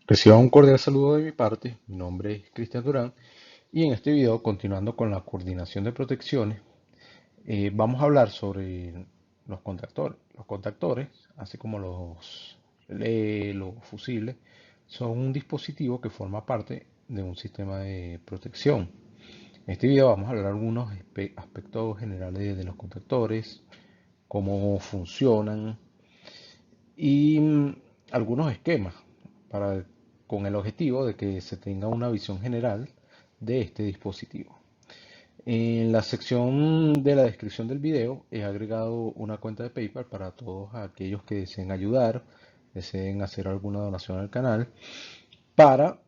Reciban un cordial saludo de mi parte, mi nombre es Cristian Durán y en este video, continuando con la coordinación de protecciones, vamos a hablar sobre los contactores. Los contactores, así como los relés, los fusibles, son un dispositivo que forma parte de un sistema de protección. En este video vamos a hablar algunos aspectos generales de los contactores, cómo funcionan y algunos esquemas para, con el objetivo de que se tenga una visión general de este dispositivo. En la sección de la descripción del video he agregado una cuenta de PayPal para todos aquellos que deseen ayudar, deseen hacer alguna donación al canal para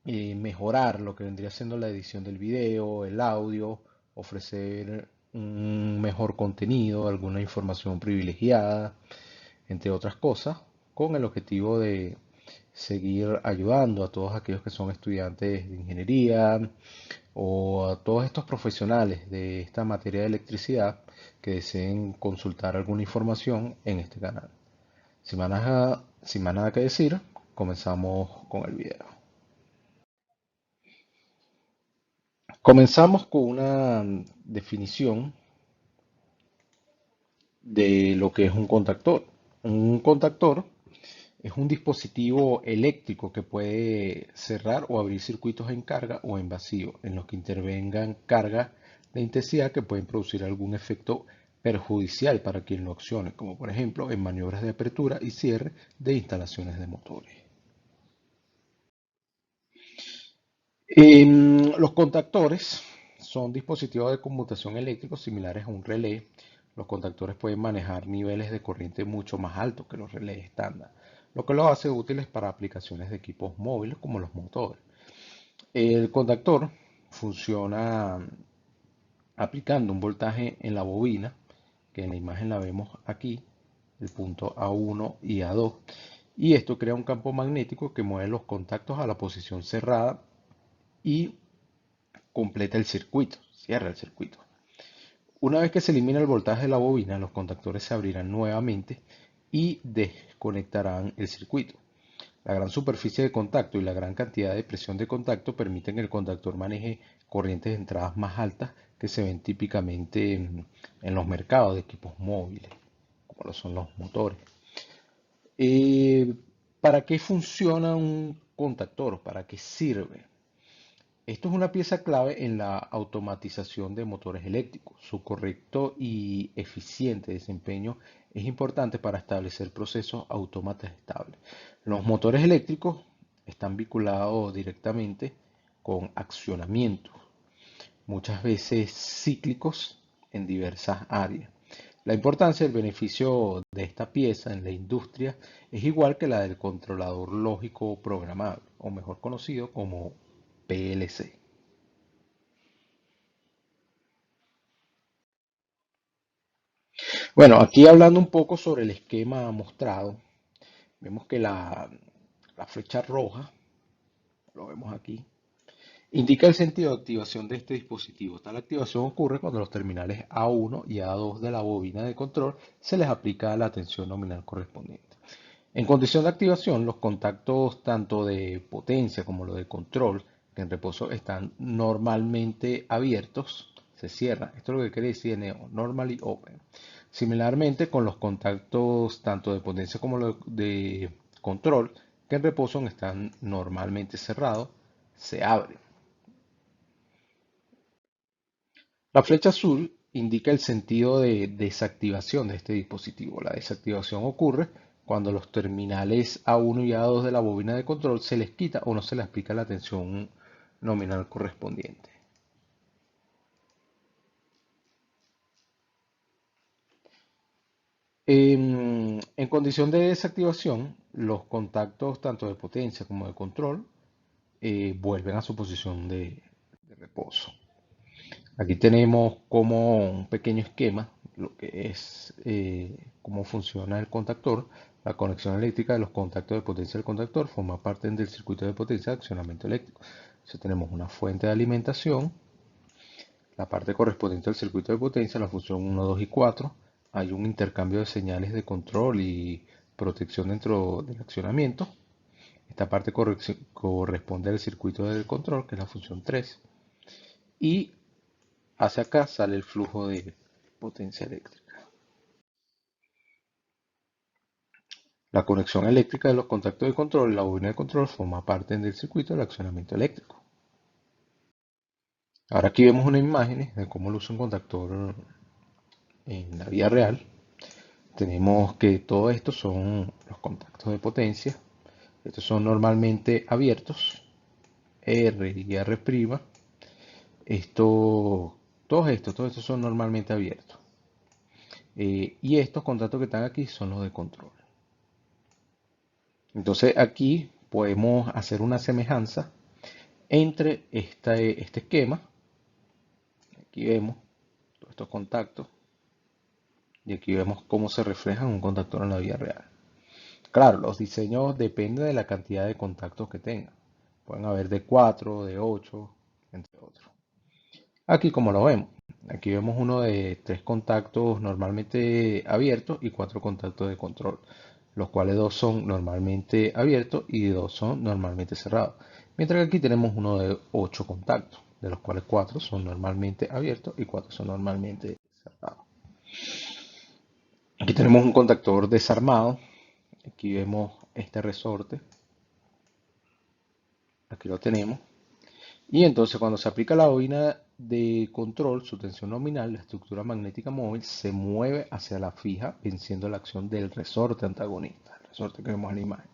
mejorar lo que vendría siendo la edición del video, el audio, ofrecer un mejor contenido, alguna información privilegiada, entre otras cosas, con el objetivo de seguir ayudando a todos aquellos que son estudiantes de ingeniería o a todos estos profesionales de esta materia de electricidad que deseen consultar alguna información en este canal. Sin más nada que decir, comenzamos con el video. Comenzamos con una definición de lo que es un contactor. Un contactor es un dispositivo eléctrico que puede cerrar o abrir circuitos en carga o en vacío, en los que intervengan cargas de intensidad que pueden producir algún efecto perjudicial para quien lo accione, como por ejemplo en maniobras de apertura y cierre de instalaciones de motores. Los contactores son dispositivos de conmutación eléctricos similares a un relé. Los contactores pueden manejar niveles de corriente mucho más altos que los relés estándar, lo que los hace útiles para aplicaciones de equipos móviles como los motores. El contactor funciona aplicando un voltaje en la bobina, que en la imagen la vemos aquí, el punto A1 y A2, y esto crea un campo magnético que mueve los contactos a la posición cerrada y completa el circuito, cierra el circuito. Una vez que se elimina el voltaje de la bobina, los contactores se abrirán nuevamente y desconectarán el circuito. La gran superficie de contacto y la gran cantidad de presión de contacto permiten que el contactor maneje corrientes de entradas más altas que se ven típicamente en los mercados de equipos móviles, como lo son los motores. Eh, ¿Para qué funciona un contactor? ¿Para qué sirve? Esto es una pieza clave en la automatización de motores eléctricos. Su correcto y eficiente desempeño es importante para establecer procesos autómatas estables. Los motores eléctricos están vinculados directamente con accionamientos, muchas veces cíclicos en diversas áreas. La importancia del beneficio de esta pieza en la industria es igual que la del controlador lógico programable, o mejor conocido como PLC. Bueno, aquí hablando un poco sobre el esquema mostrado, vemos que la flecha roja, lo vemos aquí, indica el sentido de activación de este dispositivo. Tal activación ocurre cuando los terminales A1 y A2 de la bobina de control se les aplica la tensión nominal correspondiente. En condición de activación, los contactos tanto de potencia como los de control, que en reposo están normalmente abiertos, se cierran. Esto es lo que quiere decir NEO, normally open. Similarmente con los contactos tanto de potencia como los de control, que en reposo están normalmente cerrados, se abren. La flecha azul indica el sentido de desactivación de este dispositivo. La desactivación ocurre cuando los terminales A1 y A2 de la bobina de control se les quita o no se les aplica la tensión nominal correspondiente. En condición de desactivación, los contactos tanto de potencia como de control vuelven a su posición de reposo. Aquí tenemos como un pequeño esquema, lo que es cómo funciona el contactor. La conexión eléctrica de los contactos de potencia del contactor forma parte del circuito de potencia de accionamiento eléctrico. Entonces tenemos una fuente de alimentación, la parte correspondiente al circuito de potencia, la función 1, 2 y 4. Hay un intercambio de señales de control y protección dentro del accionamiento. Esta parte corresponde al circuito de control, que es la función 3. Y hacia acá sale el flujo de potencia eléctrica. La conexión eléctrica de los contactos de control y la bobina de control forma parte del circuito del accionamiento eléctrico. Ahora aquí vemos una imagen de cómo lo usa un contactor en la vida real. Tenemos que todo esto son los contactos de potencia. Estos son normalmente abiertos, R y R'. Todos estos son normalmente abiertos. Y estos contactos que están aquí son los de control. Entonces aquí podemos hacer una semejanza entre este esquema. Aquí vemos todos estos contactos y aquí vemos cómo se refleja en un contactor en la vida real. Claro, los diseños dependen de la cantidad de contactos que tengan. Pueden haber de 4, de 8, entre otros. Aquí como lo vemos, aquí vemos uno de 3 contactos normalmente abiertos y 4 contactos de control, los cuales 2 son normalmente abiertos y 2 son normalmente cerrados. Mientras que aquí tenemos uno de 8 contactos, de los cuales 4 son normalmente abiertos y 4 son normalmente cerrados. Aquí tenemos un contactor desarmado. Aquí vemos este resorte. Aquí lo tenemos. Y entonces cuando se aplica la bobina de control, su tensión nominal, la estructura magnética móvil se mueve hacia la fija, venciendo la acción del resorte antagonista, el resorte que vemos en la imagen.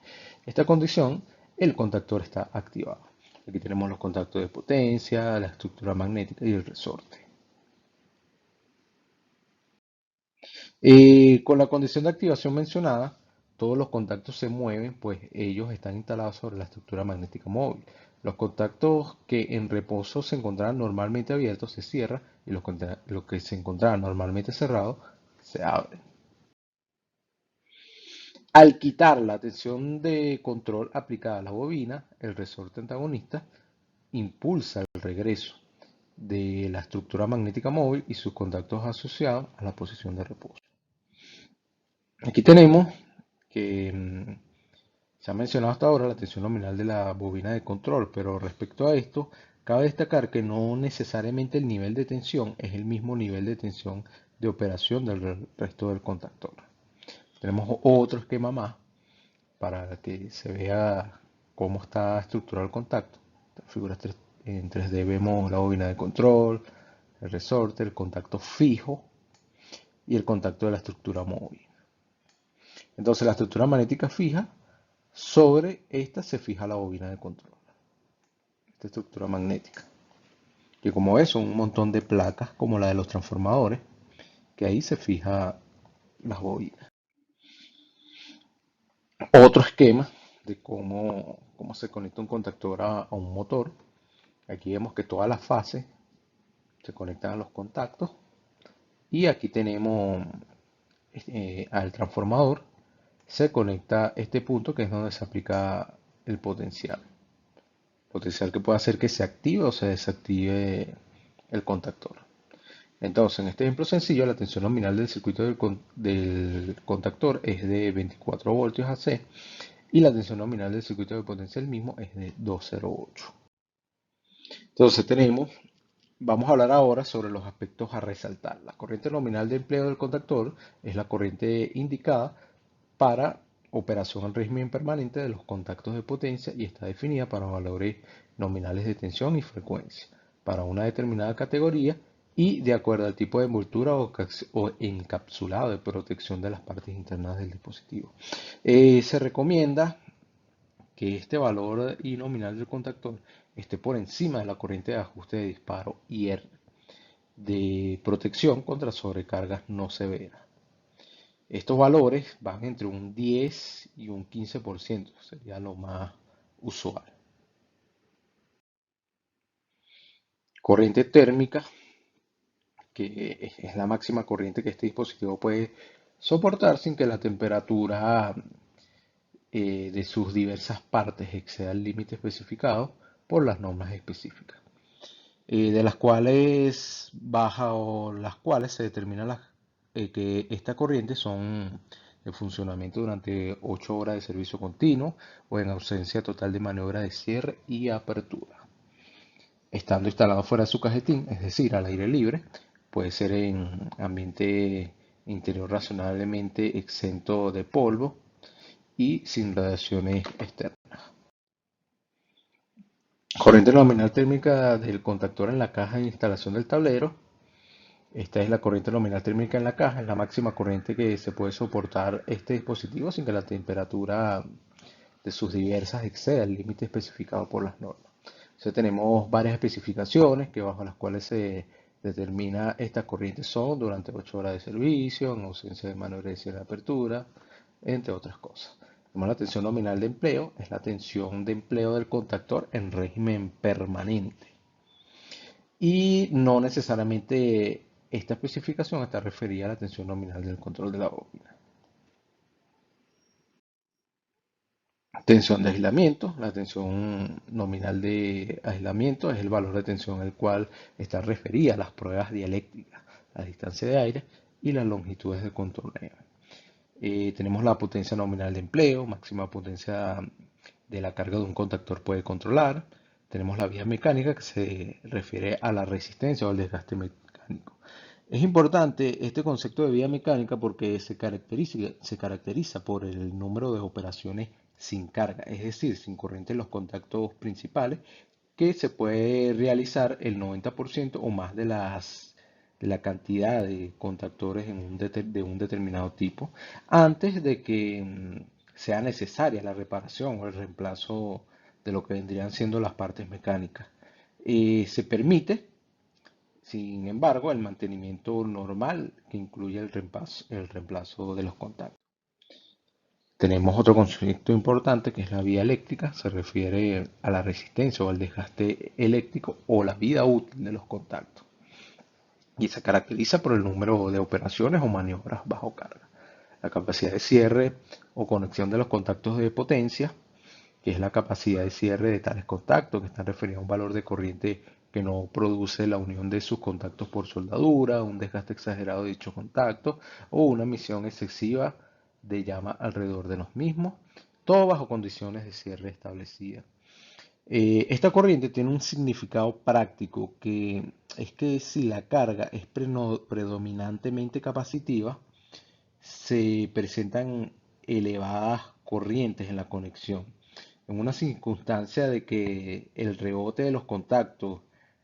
Esta condición, el contactor está activado. Aquí tenemos los contactos de potencia, la estructura magnética y el resorte. Con la condición de activación mencionada, todos los contactos se mueven, pues ellos están instalados sobre la estructura magnética móvil. Los contactos que en reposo se encontraban normalmente abiertos se cierran y los que se encontraban normalmente cerrados se abren. Al quitar la tensión de control aplicada a la bobina, el resorte antagonista impulsa el regreso de la estructura magnética móvil y sus contactos asociados a la posición de reposo. Aquí tenemos que se ha mencionado hasta ahora la tensión nominal de la bobina de control, pero respecto a esto, cabe destacar que no necesariamente el nivel de tensión es el mismo nivel de tensión de operación del resto del contactor. Tenemos otro esquema más para que se vea cómo está estructurado el contacto. En 3D vemos la bobina de control, el resorte, el contacto fijo y el contacto de la estructura móvil. Entonces la estructura magnética fija, sobre esta se fija la bobina de control, esta estructura magnética, que como ves son un montón de placas como la de los transformadores, que ahí se fija las bobinas. Otro esquema de cómo se conecta un contactor a un motor. Aquí vemos que todas las fases se conectan a los contactos y aquí tenemos al transformador se conecta este punto que es donde se aplica el potencial. Potencial que puede hacer que se active o se desactive el contactor. Entonces, en este ejemplo sencillo, la tensión nominal del circuito del contactor es de 24 voltios AC y la tensión nominal del circuito de potencia del mismo es de 208. Entonces vamos a hablar ahora sobre los aspectos a resaltar. La corriente nominal de empleo del contactor es la corriente indicada para operación en régimen permanente de los contactos de potencia y está definida para valores nominales de tensión y frecuencia para una determinada categoría y de acuerdo al tipo de envoltura o encapsulado de protección de las partes internas del dispositivo. Se recomienda que este valor I nominal del contactor esté por encima de la corriente de ajuste de disparo IR de protección contra sobrecargas no severas. Estos valores van entre un 10 y un 15%, sería lo más usual. Corriente térmica, que es la máxima corriente que este dispositivo puede soportar sin que la temperatura de sus diversas partes exceda el límite especificado por las normas específicas, de las cuales baja o las cuales se determina que esta corriente son el funcionamiento durante 8 horas de servicio continuo o en ausencia total de maniobra de cierre y apertura. Estando instalado fuera de su cajetín, es decir, al aire libre, puede ser en ambiente interior razonablemente exento de polvo y sin radiaciones externas. Corriente nominal térmica del contactor en la caja de instalación del tablero. Esta es la corriente nominal térmica en la caja, es la máxima corriente que se puede soportar este dispositivo sin que la temperatura de sus diversas exceda el límite especificado por las normas. Entonces tenemos varias especificaciones que bajo las cuales se determina estas corrientes son durante 8 horas de servicio, en ausencia de maniobra de apertura, entre otras cosas. Tenemos la tensión nominal de empleo, es la tensión de empleo del contactor en régimen permanente. Y no necesariamente esta especificación está referida a la tensión nominal del control de la bobina. Tensión de aislamiento. La tensión nominal de aislamiento es el valor de tensión al cual está referida a las pruebas dialécticas, la distancia de aire y las longitudes de contorneo. Tenemos la potencia nominal de empleo, máxima potencia de la carga de un contactor puede controlar. Tenemos la vía mecánica que se refiere a la resistencia o al desgaste mecánico. Es importante este concepto de vía mecánica porque se caracteriza por el número de operaciones sin carga, es decir, sin corriente en los contactos principales, que se puede realizar el 90% o más de la cantidad de contactores de un determinado tipo antes de que sea necesaria la reparación o el reemplazo de lo que vendrían siendo las partes mecánicas. Se permite, sin embargo, el mantenimiento normal que incluye el reemplazo de los contactos. Tenemos otro concepto importante que es la vía eléctrica, se refiere a la resistencia o al desgaste eléctrico o la vida útil de los contactos y se caracteriza por el número de operaciones o maniobras bajo carga, la capacidad de cierre o conexión de los contactos de potencia, que es la capacidad de cierre de tales contactos, que están referidos a un valor de corriente que no produce la unión de sus contactos por soldadura, un desgaste exagerado de dichos contactos o una emisión excesiva de llama alrededor de los mismos, todo bajo condiciones de cierre establecidas. Esta corriente tiene un significado práctico que es que si la carga es predominantemente capacitiva, se presentan elevadas corrientes en la conexión. En una circunstancia de que el rebote de los contactos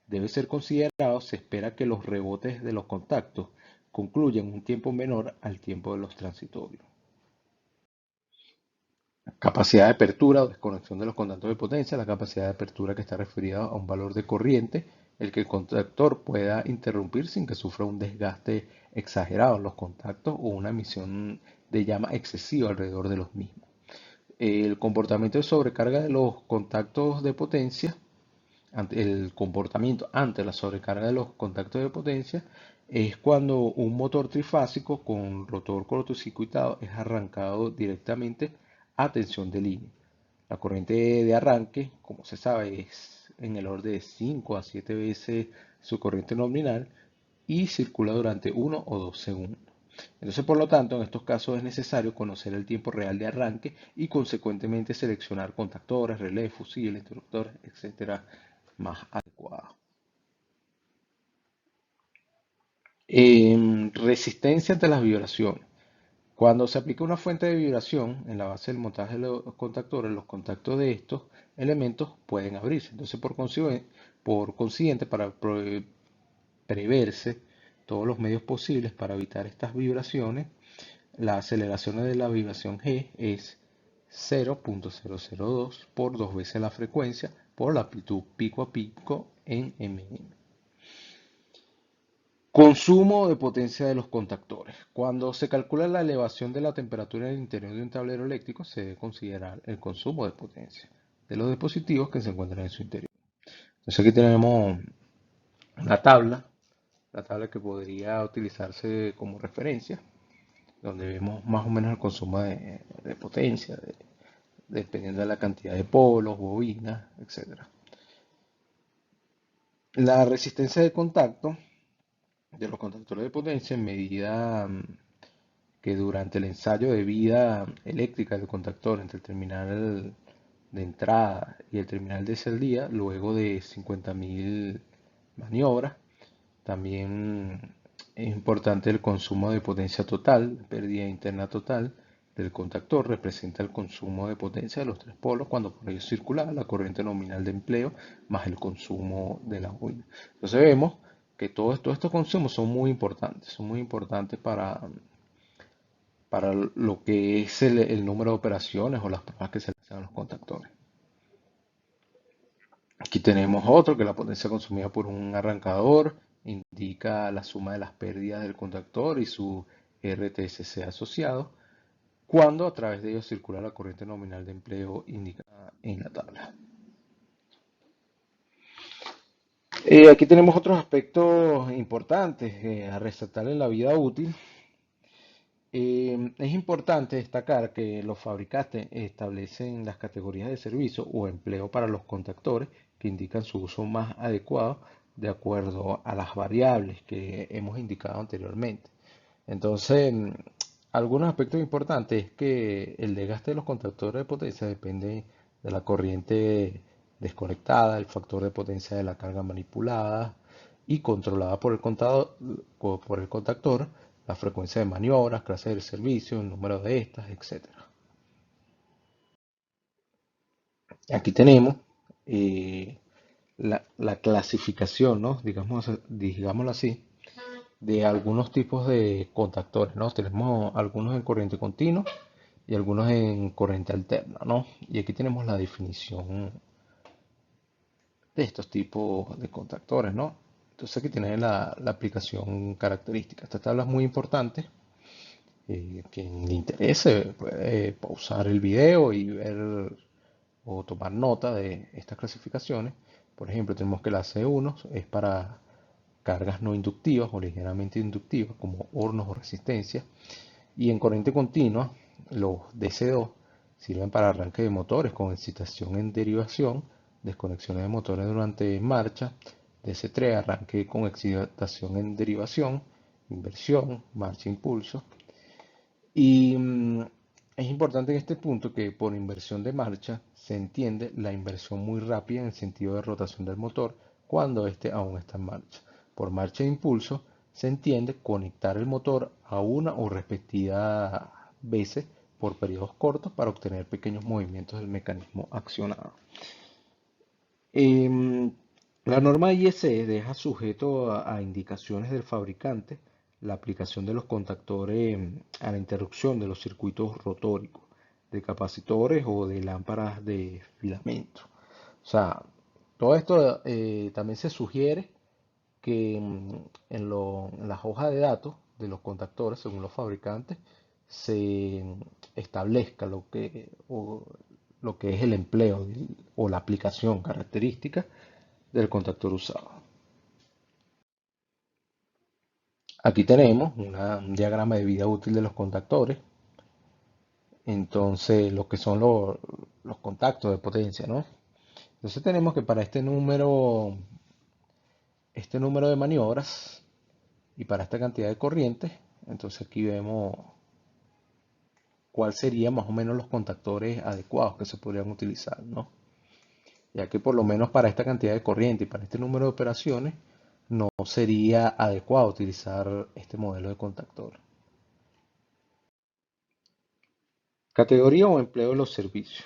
debe ser considerado, se espera que los rebotes de los contactos concluyan en un tiempo menor al tiempo de los transitorios. Capacidad de apertura o desconexión de los contactos de potencia, la capacidad de apertura que está referida a un valor de corriente, el que el contactor pueda interrumpir sin que sufra un desgaste exagerado en los contactos o una emisión de llama excesiva alrededor de los mismos. El comportamiento de sobrecarga de los contactos de potencia, el comportamiento ante la sobrecarga de los contactos de potencia, es cuando un motor trifásico con rotor cortocircuitado es arrancado directamente a tensión de línea. La corriente de arranque, como se sabe, es en el orden de 5 a 7 veces su corriente nominal y circula durante 1 o 2 segundos. Entonces, por lo tanto, en estos casos es necesario conocer el tiempo real de arranque y consecuentemente seleccionar contactores, relés, fusibles, interruptores, etcétera, más adecuados. Resistencia ante las vibraciones. Cuando se aplica una fuente de vibración en la base del montaje de los contactores, los contactos de estos elementos pueden abrirse. Entonces, por consiguiente, para preverse todos los medios posibles para evitar estas vibraciones, la aceleración de la vibración G es 0.002 por 2 veces la frecuencia por la amplitud pico a pico en mm. Consumo de potencia de los contactores. Cuando se calcula la elevación de la temperatura en el interior de un tablero eléctrico, se debe considerar el consumo de potencia de los dispositivos que se encuentran en su interior. Entonces aquí tenemos una la tabla que podría utilizarse como referencia, donde vemos más o menos el consumo de potencia, dependiendo de la cantidad de polos, bobinas, etc. La resistencia de contacto de los contactores de potencia en medida que durante el ensayo de vida eléctrica del contactor entre el terminal de entrada y el terminal de salida, luego de 50.000 maniobras, también es importante el consumo de potencia total, pérdida interna total del contactor, representa el consumo de potencia de los tres polos cuando por ellos circula la corriente nominal de empleo más el consumo de la bobina. Entonces vemos que todos estos consumos son muy importantes para lo que es el número de operaciones o las pruebas que se le hacen a los contactores. Aquí tenemos otro que la potencia consumida por un arrancador indica la suma de las pérdidas del contactor y su RTSC asociado cuando a través de ellos circula la corriente nominal de empleo indicada en la tabla. Aquí tenemos otros aspectos importantes a resaltar en la vida útil. Es importante destacar que los fabricantes establecen las categorías de servicio o empleo para los contactores que indican su uso más adecuado de acuerdo a las variables que hemos indicado anteriormente. Entonces, algunos aspectos importantes es que el desgaste de los contactores de potencia depende de la corriente desconectada, el factor de potencia de la carga manipulada y controlada por el contactor, la frecuencia de maniobras, clase del servicio, el número de estas, etcétera. Aquí tenemos eh, la clasificación, ¿no? Digámoslo así, de algunos tipos de contactores, ¿no? Tenemos algunos en corriente continua y algunos en corriente alterna, ¿no? Y aquí tenemos la definición de estos tipos de contactores, ¿no? Entonces aquí tienen la aplicación característica. Esta tabla es muy importante. Quien le interese puede pausar el video y ver o tomar nota de estas clasificaciones. Por ejemplo, tenemos que la C1 es para cargas no inductivas o ligeramente inductivas, como hornos o resistencia. Y en corriente continua, los DC2 sirven para arranque de motores con excitación en derivación, desconexiones de motores durante marcha, DC3 arranque con excitación en derivación, inversión, marcha, impulso. Y es importante en este punto que por inversión de marcha se entiende la inversión muy rápida en el sentido de rotación del motor cuando éste aún está en marcha. Por marcha de impulso se entiende conectar el motor a una o respectivas veces por periodos cortos para obtener pequeños movimientos del mecanismo accionado. Em, la norma IEC deja sujeto a indicaciones del fabricante la aplicación de los contactores a la interrupción de los circuitos rotóricos, de capacitores o de lámparas de filamento. O sea, todo esto también se sugiere que en las hojas de datos de los contactores, según los fabricantes, se establezca lo que es el empleo o la aplicación característica del contactor usado. Aquí tenemos un diagrama de vida útil de los contactores. Entonces, lo que son los contactos de potencia, ¿no? Entonces tenemos que para este número de maniobras y para esta cantidad de corriente, entonces aquí vemos cuál serían más o menos los contactores adecuados que se podrían utilizar, ¿no? Ya que por lo menos para esta cantidad de corriente y para este número de operaciones no sería adecuado utilizar este modelo de contactor. Categoría o empleo de los servicios.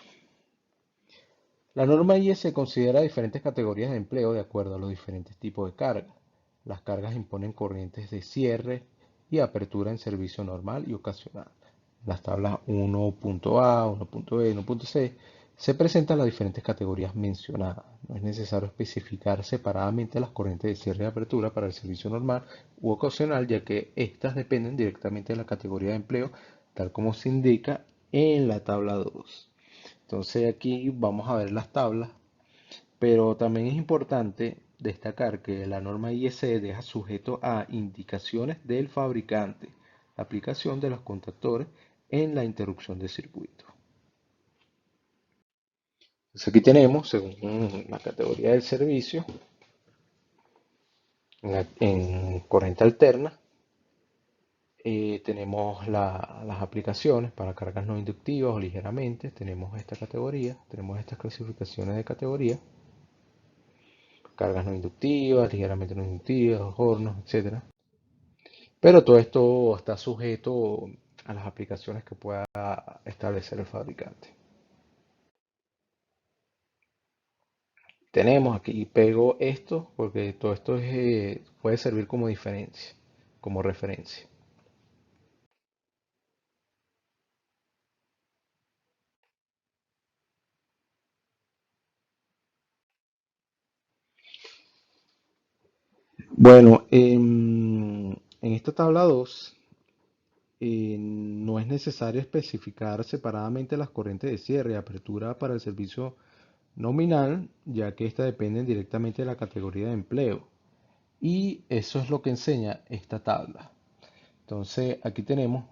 La norma IEC considera diferentes categorías de empleo de acuerdo a los diferentes tipos de carga. Las cargas imponen corrientes de cierre y apertura en servicio normal y ocasional. En las tablas 1.A, 1.B y 1.C se presentan las diferentes categorías mencionadas. No es necesario especificar separadamente las corrientes de cierre y apertura para el servicio normal u ocasional, ya que estas dependen directamente de la categoría de empleo, tal como se indica en la tabla 2. Entonces aquí vamos a ver las tablas, pero también es importante destacar que la norma IEC deja sujeto a indicaciones del fabricante la aplicación de los contactores en la interrupción de circuito. Entonces aquí tenemos, según la categoría del servicio, en corriente alterna, Tenemos las aplicaciones para cargas no inductivas o ligeramente. Tenemos esta categoría, tenemos estas clasificaciones de categoría. Cargas no inductivas, ligeramente no inductivas, hornos, etcétera. Pero todo esto está sujeto a las aplicaciones que pueda establecer el fabricante. Tenemos aquí, pego esto porque todo esto puede servir como diferencia, como referencia. Bueno, en esta tabla 2 no es necesario especificar separadamente las corrientes de cierre y apertura para el servicio nominal, ya que éstas dependen directamente de la categoría de empleo. Y eso es lo que enseña esta tabla. Entonces, aquí tenemos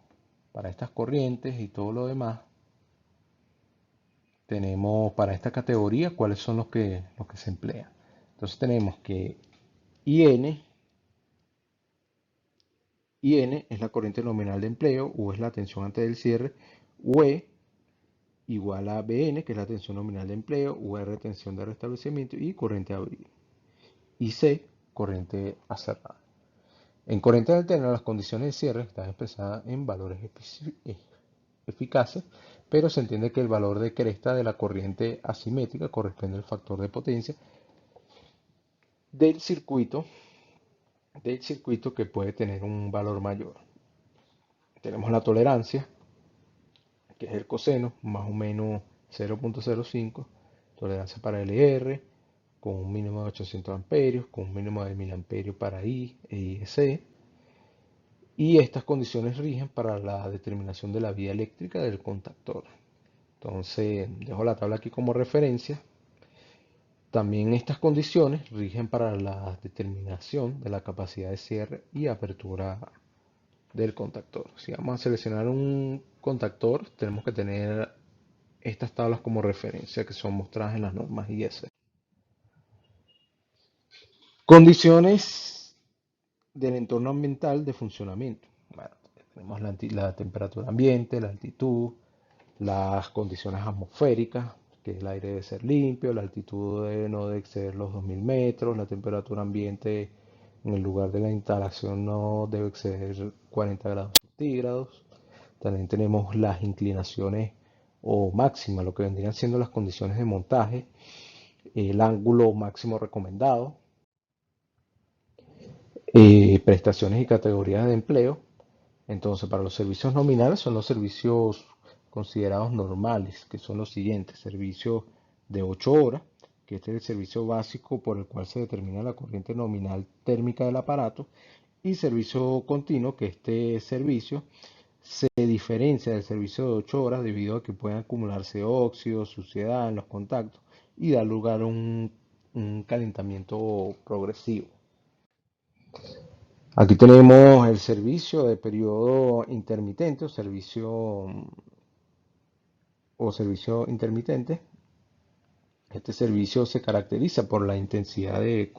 para estas corrientes y todo lo demás, tenemos para esta categoría cuáles son los que se emplean. Entonces tenemos que IN, IN es la corriente nominal de empleo, U es la tensión antes del cierre, UE igual a BN, que es la tensión nominal de empleo, UR tensión de restablecimiento y corriente a abrir. Y C, corriente a cerrar. En corriente alterna, las condiciones de cierre están expresadas en valores eficaces, pero se entiende que el valor de cresta de la corriente asimétrica corresponde al factor de potencia del circuito, que puede tener un valor mayor. Tenemos la tolerancia, que es el coseno, más o menos 0.05, tolerancia para LR, con un mínimo de 800 amperios, con un mínimo de 1000 amperios para I e IC. Y estas condiciones rigen para la determinación de la vía eléctrica del contactor. Entonces, dejo la tabla aquí como referencia. También estas condiciones rigen para la determinación de la capacidad de cierre y apertura del contactor. Si vamos a seleccionar un contactor, tenemos que tener estas tablas como referencia que son mostradas en las normas IS. Condiciones del entorno ambiental de funcionamiento. Bueno, tenemos la temperatura ambiente, la altitud, las condiciones atmosféricas, que el aire debe ser limpio, la altitud no debe exceder los 2000 metros, la temperatura ambiente en el lugar de la instalación no debe exceder 40 grados centígrados. También tenemos las inclinaciones o máximas, lo que vendrían siendo las condiciones de montaje, el ángulo máximo recomendado, prestaciones y categorías de empleo. Entonces, para los servicios nominales son los servicios considerados normales, que son los siguientes: servicio de 8 horas, que este es el servicio básico por el cual se determina la corriente nominal térmica del aparato, y servicio continuo, que este servicio se diferencia del servicio de 8 horas debido a que pueden acumularse óxidos, suciedad en los contactos y dar lugar a un calentamiento progresivo. Aquí tenemos el servicio de periodo intermitente o servicio intermitente. Este servicio se caracteriza por la intensidad de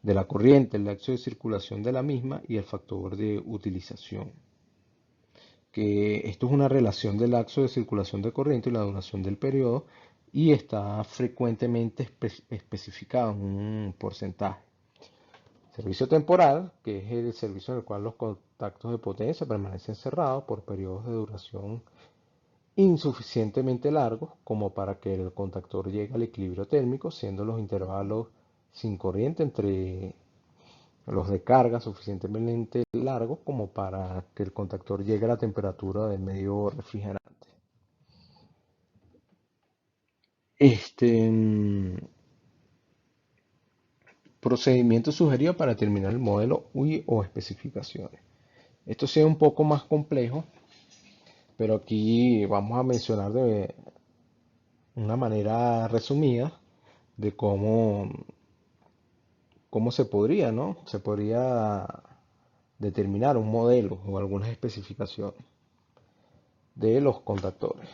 la corriente, el lapso de circulación de la misma y el factor de utilización. Que esto es una relación del lapso de circulación de corriente y la duración del periodo, y está frecuentemente especificado en un porcentaje. Servicio temporal, que es el servicio en el cual los contactos de potencia permanecen cerrados por periodos de duración insuficientemente largos como para que el contactor llegue al equilibrio térmico, siendo los intervalos sin corriente entre los de carga suficientemente largos como para que el contactor llegue a la temperatura del medio refrigerante. Este procedimiento sugerido para determinar el modelo o especificaciones. Esto sea un poco más complejo, pero aquí vamos a mencionar de una manera resumida de cómo se podría, ¿no? Se podría determinar un modelo o algunas especificaciones de los contactores.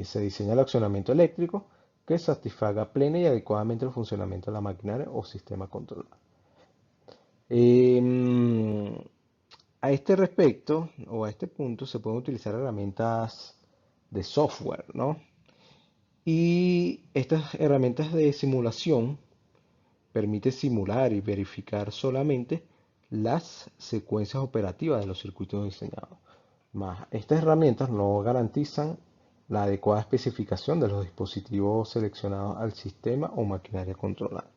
Se diseña el accionamiento eléctrico que satisfaga plena y adecuadamente el funcionamiento de la maquinaria o sistema controlado. A este respecto, o a este punto, se pueden utilizar herramientas de software, ¿no? Y estas herramientas de simulación permiten simular y verificar solamente las secuencias operativas de los circuitos diseñados. Más, estas herramientas no garantizan la adecuada especificación de los dispositivos seleccionados al sistema o maquinaria controlada.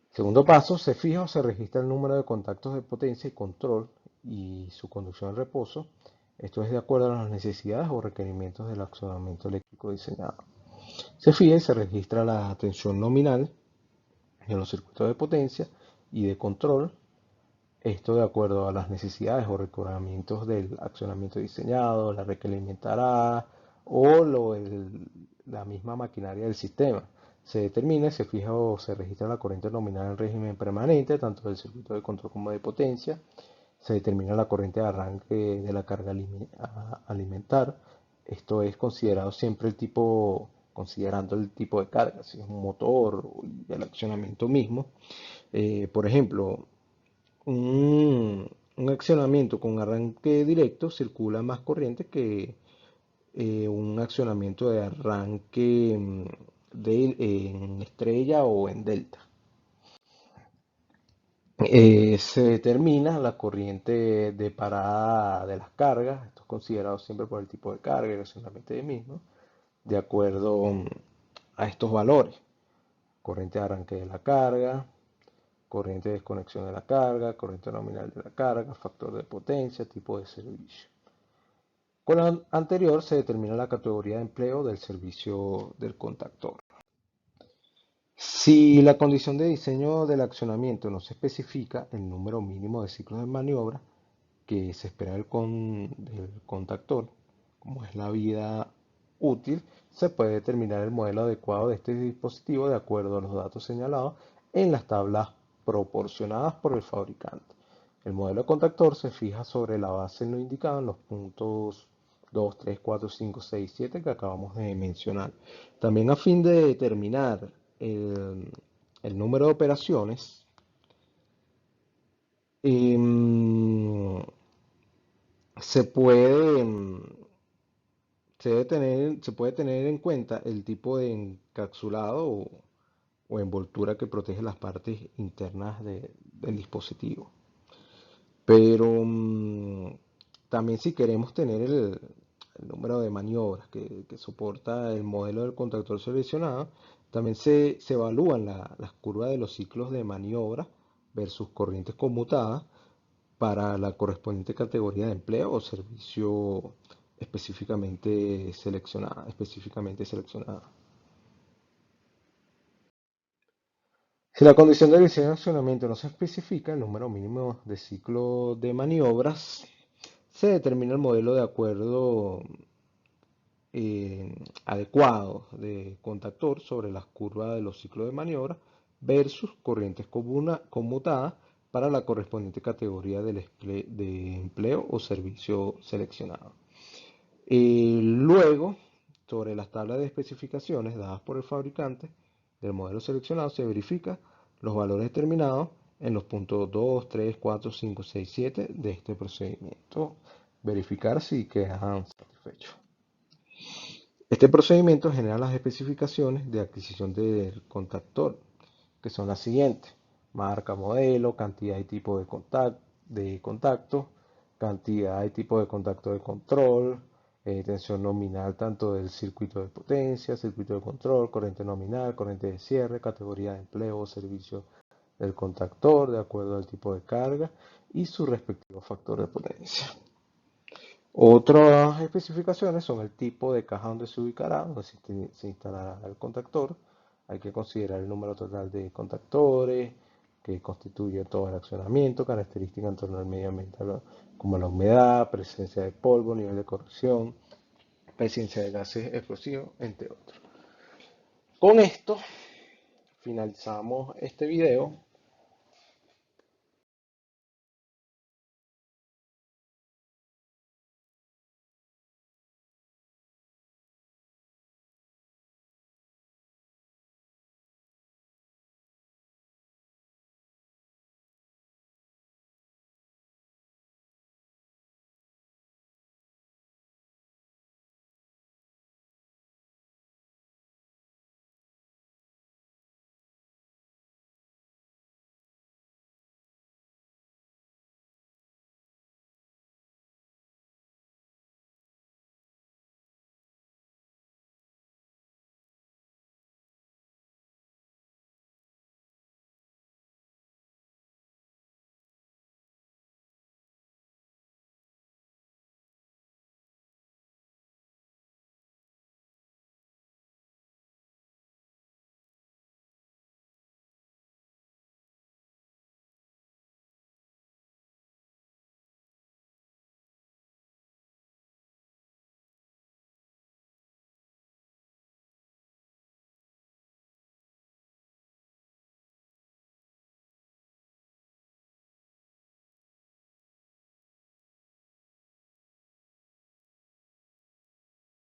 Segundo paso, se fija o se registra el número de contactos de potencia y control y su conducción en reposo. Esto es de acuerdo a las necesidades o requerimientos del accionamiento eléctrico diseñado. Se fija y se registra la tensión nominal en los circuitos de potencia y de control. Esto de acuerdo a las necesidades o requerimientos del accionamiento diseñado, la red que alimentará o la misma maquinaria del sistema. Se determina, se fija o se registra la corriente nominal en régimen permanente, tanto del circuito de control como de potencia. Se determina la corriente de arranque de la carga a alimentar. Esto es considerado siempre el tipo, considerando el tipo de carga, si es un motor y el accionamiento mismo. Por ejemplo, un accionamiento con arranque directo circula más corriente que un accionamiento de arranque en estrella o en delta. Se determina la corriente de parada de las cargas, esto es considerado siempre por el tipo de carga y accionamiento de mismo, de acuerdo a estos valores. Corriente de arranque de la carga, corriente de desconexión de la carga, corriente nominal de la carga, factor de potencia, tipo de servicio. Con lo anterior se determina la categoría de empleo del servicio del contactor. Si la condición de diseño del accionamiento no se especifica el número mínimo de ciclos de maniobra que se espera del contactor, como es la vida útil, se puede determinar el modelo adecuado de este dispositivo de acuerdo a los datos señalados en las tablas proporcionadas por el fabricante. El modelo de contactor se fija sobre la base en lo indicado en los puntos 2, 3, 4, 5, 6, 7 que acabamos de mencionar. También a fin de determinar el número de operaciones, em, se puede, se puede tener en cuenta el tipo de encapsulado o envoltura que protege las partes internas del dispositivo. Pero también si queremos tener el número de maniobras que soporta el modelo del contactor seleccionado, también se evalúan las curvas de los ciclos de maniobra versus corrientes conmutadas para la correspondiente categoría de empleo o servicio específicamente seleccionada. Si la condición de diseño de accionamiento no se especifica, el número mínimo de ciclos de maniobras, se determina el modelo de acuerdo adecuado de contactor sobre las curvas de los ciclos de maniobra versus corrientes conmutadas para la correspondiente categoría de empleo o servicio seleccionado. Luego, sobre las tablas de especificaciones dadas por el fabricante del modelo seleccionado, se verifica los valores determinados en los puntos 2, 3, 4, 5, 6, 7 de este procedimiento. Verificar si quedan satisfechos. Este procedimiento genera las especificaciones de adquisición del contactor, que son las siguientes: marca, modelo, cantidad y tipo de contacto, cantidad y tipo de contacto de control, tensión nominal tanto del circuito de potencia, circuito de control, corriente nominal, corriente de cierre, categoría de empleo o servicio del contactor de acuerdo al tipo de carga y su respectivo factor de potencia. Otras especificaciones son el tipo de caja donde se ubicará, donde se instalará el contactor. Hay que considerar el número total de contactores que constituye todo el accionamiento, características en torno al medio ambiente como la humedad, presencia de polvo, nivel de corrosión, presencia de gases explosivos, entre otros. Con esto finalizamos este video